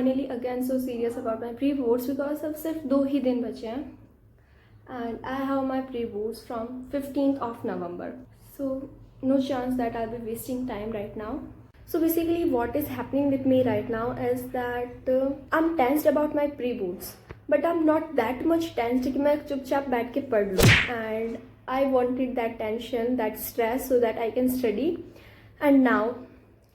finally again so serious about my pre-boards because अब सिर्फ 2 ही दिन बचे हैं and I have my pre-boards from 15th of November. So no chance that I'll be wasting time right now. So basically what is happening with me right now is that I'm tensed about my pre-boards. But I'm not that much tensed कि मैं चुपचाप बैठ के पढ़ लूँ. And I wanted that tension, that stress so that I can study. And now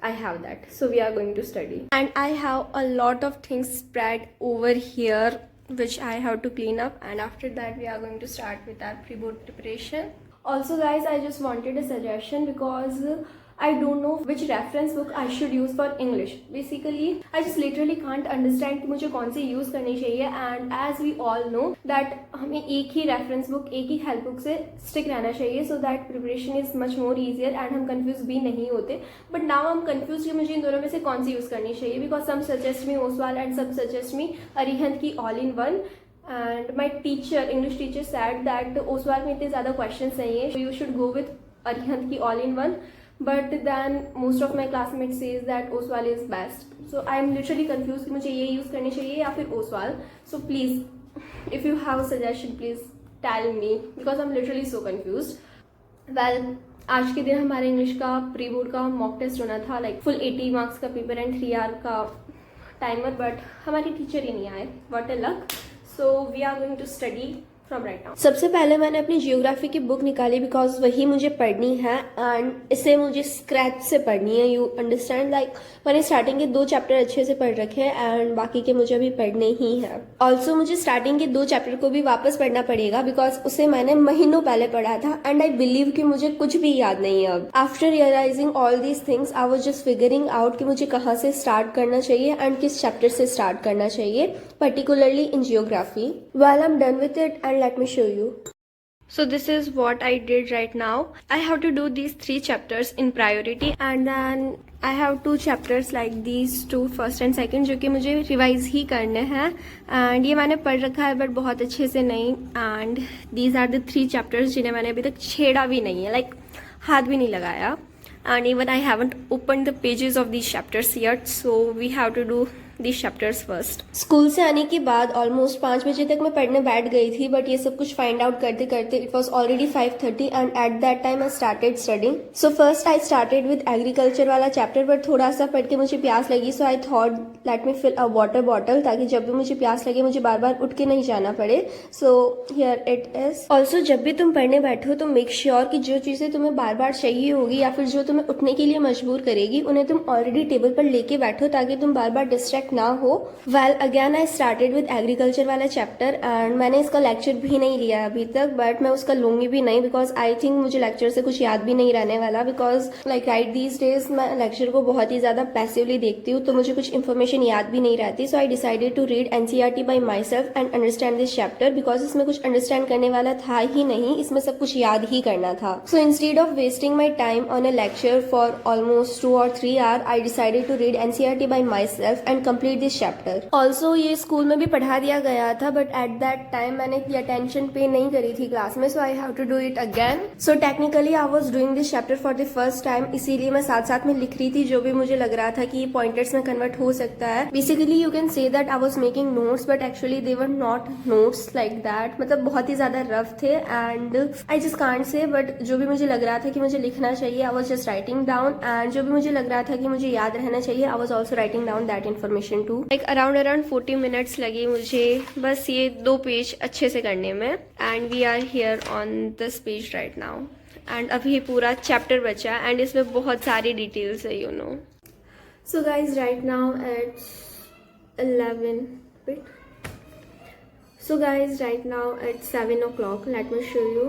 I have that, so we are going to study and I have a lot of things spread over here which I have to clean up, and after that we are going to start with our pre-board preparation. Also guys, I just wanted a suggestion because I don't know which reference book I should use for English. Basically I just literally can't understand कि मुझे कौन सी use करनी चाहिए, and as we all know that हमें एक ही reference book, एक ही help book से stick रहना चाहिए so that preparation is much more easier and हम confused भी नहीं होते. But now I'm confused कि मुझे इन दोनों में से कौन सी यूज़ करनी चाहिए because some suggest me Oswal and some suggest me Arihant की all in one. And my teacher, English teacher said that Oswal में इतने ज़्यादा questions नहीं है, so you should go with Arihant की all in one. But then most of my classmates says that Oswal is best. So I am literally confused कि मुझे ये use करनी चाहिए या फिर Oswal. So please, if you have a suggestion, please tell me because I'm literally so confused. Well, आज के दिन हमारे इंग्लिश का प्री बोर्ड का मॉक टेस्ट होना था, लाइक फुल 80 मार्क्स का पेपर एंड 3 आवर का टाइमर, बट हमारी टीचर ही नहीं आए. What a luck. So we are going to study from right now. सबसे पहले मैंने अपनी जियोग्राफी की बुक निकाली बिकॉज वही मुझे पढ़नी है एंड इसे मुझे स्क्रैच से पढ़नी है. यू अंडरस्टैंड, लाइक मैंने स्टार्टिंग के 2 चैप्टर अच्छे से पढ़ रखे हैं एंड बाकी के मुझे अभी पढ़ने ही हैं. ऑल्सो मुझे स्टार्टिंग के 2 चैप्टर को भी वापस पढ़ना पड़ेगा बिकॉज उसे मैंने महीनों पहले पढ़ा था एंड आई बिलीव कि मुझे कुछ भी याद नहीं है अब. After realizing all these things I was just figuring out कि मुझे कहाँ से स्टार्ट करना चाहिए एंड किस चैप्टर से स्टार्ट करना चाहिए, particularly in geography. While I'm done with it, and let me show you. So this is what I did right now. I have to do these 3 chapters in priority and then I have 2 chapters like these 2, first and second, जो कि मुझे revise ही करने हैं and ये मैंने पढ़ रखा है बट बहुत अच्छे से नहीं. And these are the 3 chapters जिन्हें मैंने अभी तक छेड़ा भी नहीं है, लाइक हाथ भी नहीं लगाया. And even I haven't opened the pages of these chapters yet, so we have to do these chapters first. School से आने के बाद ऑलमोस्ट 5 बजे तक मैं पढ़ने बैठ गई थी बट ये सब कुछ फाइंड आउट करते करते it was already 5:30 and at that time I started studying. So first I started with agriculture वाला चैप्टर बट थोड़ा सा पढ़ के मुझे प्यास लगी so I thought let me fill a water bottle ताकि जब भी मुझे प्यास लगे मुझे बार बार उठ के नहीं जाना पड़े. So here it is. Also जब भी तुम पढ़ने बैठो तो मेक श्योर कि जो चीज़ें तुम्हें बार बार चाहिए होगी या फिर जो तुम्हें उठने के लिए मजबूर करेगी उन्हें तुम ऑलरेडी टेबल पर लेके बैठो ताकि तुम बार बार डिस्ट्रैक्ट ना हो. Well again I started with agriculture वाला चैप्टर एंड मैंने इसका लेक्चर भी नहीं लिया अभी तक बट मैं उसका लूंगी भी नहीं बिकॉज आई थिंक मुझे लेक्चर से कुछ याद भी नहीं रहने वाला because like right these days मैं लेक्चर को बहुत ही ज़्यादा पैसिवली देखती हूँ तो मुझे कुछ इन्फॉर्मेशन याद भी नहीं रहती. So I decided to read NCERT by myself and understand this chapter because इसमें कुछ अंडरस्टैंड करने वाला था ही नहीं, इसमें सब कुछ याद ही करना था. So instead of wasting my time on a lecture for almost 2 or 3 hours I decided to read NCERT by myself and complete this chapter. Also ये स्कूल में भी पढ़ा दिया गया था बट एट दैट टाइम मैंने इतनी attention पे नहीं करी थी क्लास में so I have to do it again. So technically I was doing this chapter for the first time इसीलिए मैं साथ साथ में लिख रही थी जो भी मुझे लग रहा था कि पॉइंटर्स में कन्वर्ट हो सकता है. Basically you can say that I was making notes but actually they were not notes like that, मतलब बहुत ही ज्यादा रफ थे and I just can't say but जो भी मुझे लग रहा था कि मुझे लिखना चाहिए I was just writing down and जो भी मुझे लग रहा था कि मुझे याद रहना चाहिए I was also writing down that information too. Like around 40 minutes लगे मुझे बस ये 2 पेज अच्छे से करने में and we are here on this page right now and अभी पूरा चैप्टर बचा एंड इसमें बहुत सारी डिटेल्स है you know. So guys right now it's 11 bit. So guys right now it's 7 o'clock. Let me show you.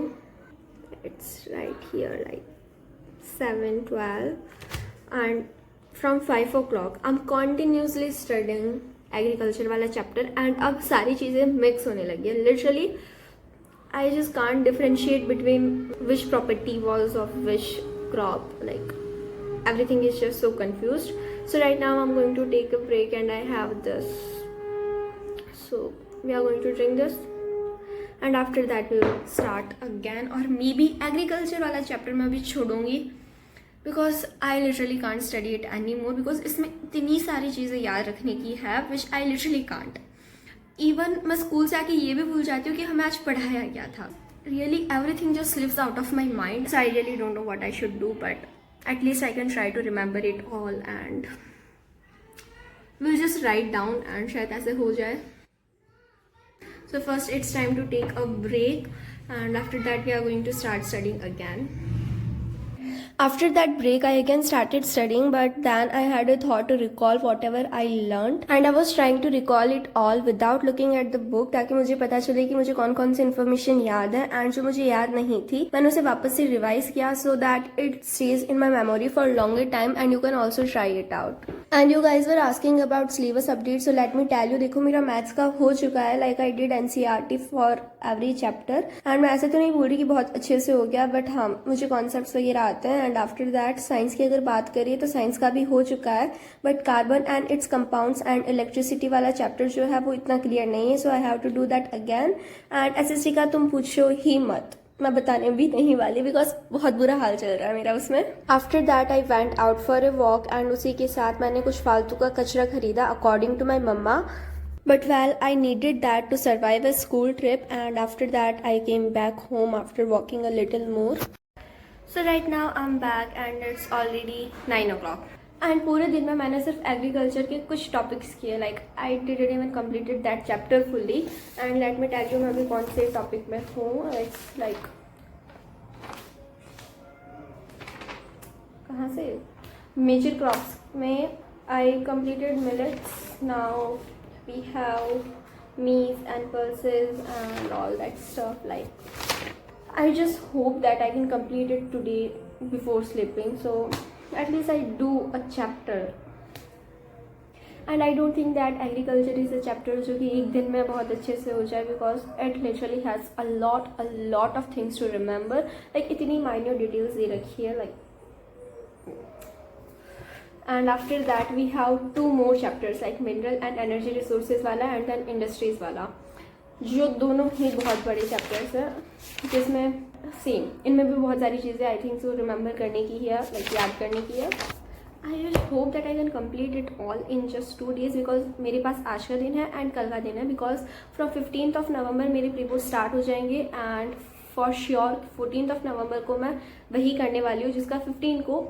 It's right here like 7:12 and from 5 o'clock I'm continuously studying agriculture वाला chapter and अब सारी चीज़ें mix होने लगी है. Literally I just can't differentiate between which property was of which crop, like everything is just so confused. So right now I am going to take a break and I have this. So we are going to drink this and after that we will start again. और maybe agriculture वाला chapter मैं अभी छोड़ूंगी because I literally can't study it any more, because इसमें इतनी सारी चीज़ें याद रखने की है विच आई लिटरली कांट. इवन मैं स्कूल से आके ये भी भूल जाती हूँ कि हमें आज पढ़ाया क्या था. Really everything just lives out of my mind. So I really don't know what I should do, but at least I can try to remember it all and will just write down and शायद ऐसे हो जाए. So first it's time to take a break, and after that we are going to start studying again. After that break, I again started studying, but then I had a thought to recall whatever I learned, and I was trying to recall it all without looking at the book, ताकि मुझे पता चले कि मुझे कौन कौन सी information याद है, and जो मुझे याद नहीं थी मैंने उसे वापस से रिवाइज किया so that it stays in my memory for a longer time, and you can also try it out. And you guys were asking about syllabus update, so let me tell you, देखो मेरा maths का हो चुका है, like I did NCERT for every chapter, and मैं ऐसे तो नहीं बोल रही कि बहुत अच्छे से हो गया, बट हाँ मुझे कॉन्सेप्ट्स वगैरह आते हैं. एंड आफ्टर दैट साइंस की अगर बात करिए तो साइंस का भी हो चुका है, but carbon and its compounds and electricity वाला चैप्टर जो है वो इतना क्लियर नहीं है, so I have to do that again. And SST का तुम पूछो ही मत, मैं बताने भी नहीं वाली बिकॉज बहुत बुरा हाल चल रहा है मेरा उसमें. After that I went out for a walk, and उसी के साथ मैंने कुछ फालतू का कचरा खरीदा according to my mama. But well, I needed that to survive a school trip, and after that I came back home after walking a little more. So right now I'm back and it's already 9 o'clock. And पूरे दिन में मैंने सिर्फ agriculture के कुछ topics किए, like I didn't even completed that chapter fully. And let me tell you मैं अभी कौन से टॉपिक में हूँ. इट्स लाइक कहाँ से मेजर क्रॉप्स में I completed millets. Now we have maize and pulses and all that stuff. Like I just hope that I can complete it today before sleeping, so at least I do a chapter. And I don't think that agriculture is a chapter जो कि एक दिन में बहुत अच्छे से हो जाए, because it literally has a lot of things to remember. Like इतनी minor details दे रखी है, like. And after that we have 2 more chapters, like mineral and energy resources वाला and then industries वाला, जो दोनों ही बहुत बड़े चैप्टर्स हैं, जिसमें सेम इनमें भी बहुत सारी चीज़ें आई थिंक सो रिमेंबर करने की है, लाइक याद करने की है. I will hope that I can complete it all in just 2 days, because मेरे पास आज का दिन है एंड कल का दिन है. Because from 15th of November मेरे प्री बोर्ड स्टार्ट हो जाएंगे, and for sure 14th of November को मैं वही करने वाली हूँ जिसका 15 को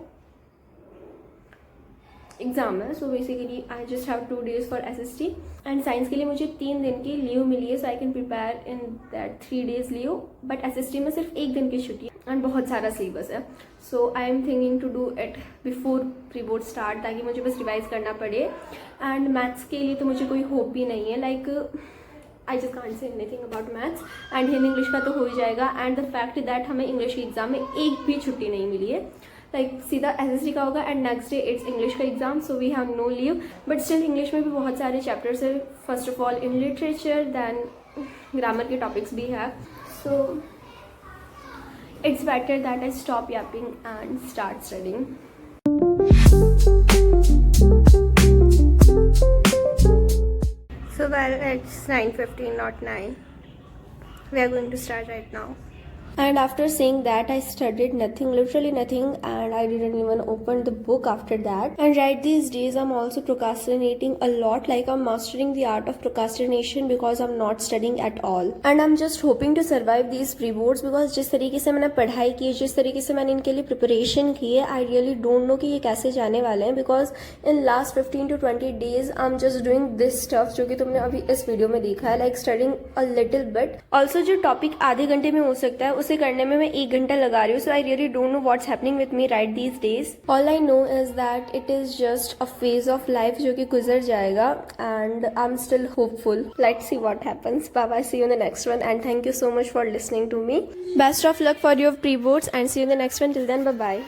एग्ज़ाम है. So basically I just have 2 days for SST. And science के लिए मुझे 3 दिन की लीव मिली है, so I can prepare in that 3 days leave. But SST में सिर्फ 1 दिन की छुट्टी है एंड बहुत सारा सिलेबस है. So I am thinking to do it before pre board start, ताकि मुझे बस रिवाइज करना पड़े. एंड मैथ्स के लिए तो मुझे कोई होप भी नहीं है, like I just can't say anything about maths. And Hindi English का तो हो ही जाएगा. एंड द फैक्ट दैट हमें इंग्लिश के एग्जाम में एक भी छुट्टी नहीं मिली है, लाइक सीधा एसएसटी का होगा and next day it's English का exam, so we have no leave. But still English में भी बहुत सारे चैप्टर्स है. First of all in literature, then grammar के टॉपिक्स भी है. So it's better that I stop yapping and start studying. So well, it's 9:15, not 9. We are going to start right now. And after saying that, I studied nothing, literally nothing, and I didn't even open the book after that. And right these days I'm also procrastinating a lot, like I'm mastering the art of procrastination because I'm not studying at all. And I'm just hoping to survive these pre-boards, because जिस तरीके से मैंने पढ़ाई की है, जिस तरीके से मैंने इनके लिए प्रिपरेशन की है, I really don't know कि ये कैसे जाने वाले हैं. because in last 15 to 20 days I'm just doing this stuff जो कि तुमने अभी इस वीडियो में देखा है, like studying a little bit. Also जो टॉपिक आधे घंटे में हो सकता है उसे करने में मैं 1 घंटा लगा रही हूँ. So I really don't know what's happening with me right these days. All I know is that it is just a phase of life जो कि गुजर जाएगा, and I am still hopeful. Let's see what happens. Bye bye, see you in the next one, and thank you so much for listening to me. Best of luck for your pre boards, and see you in the next one. Till then, bye bye.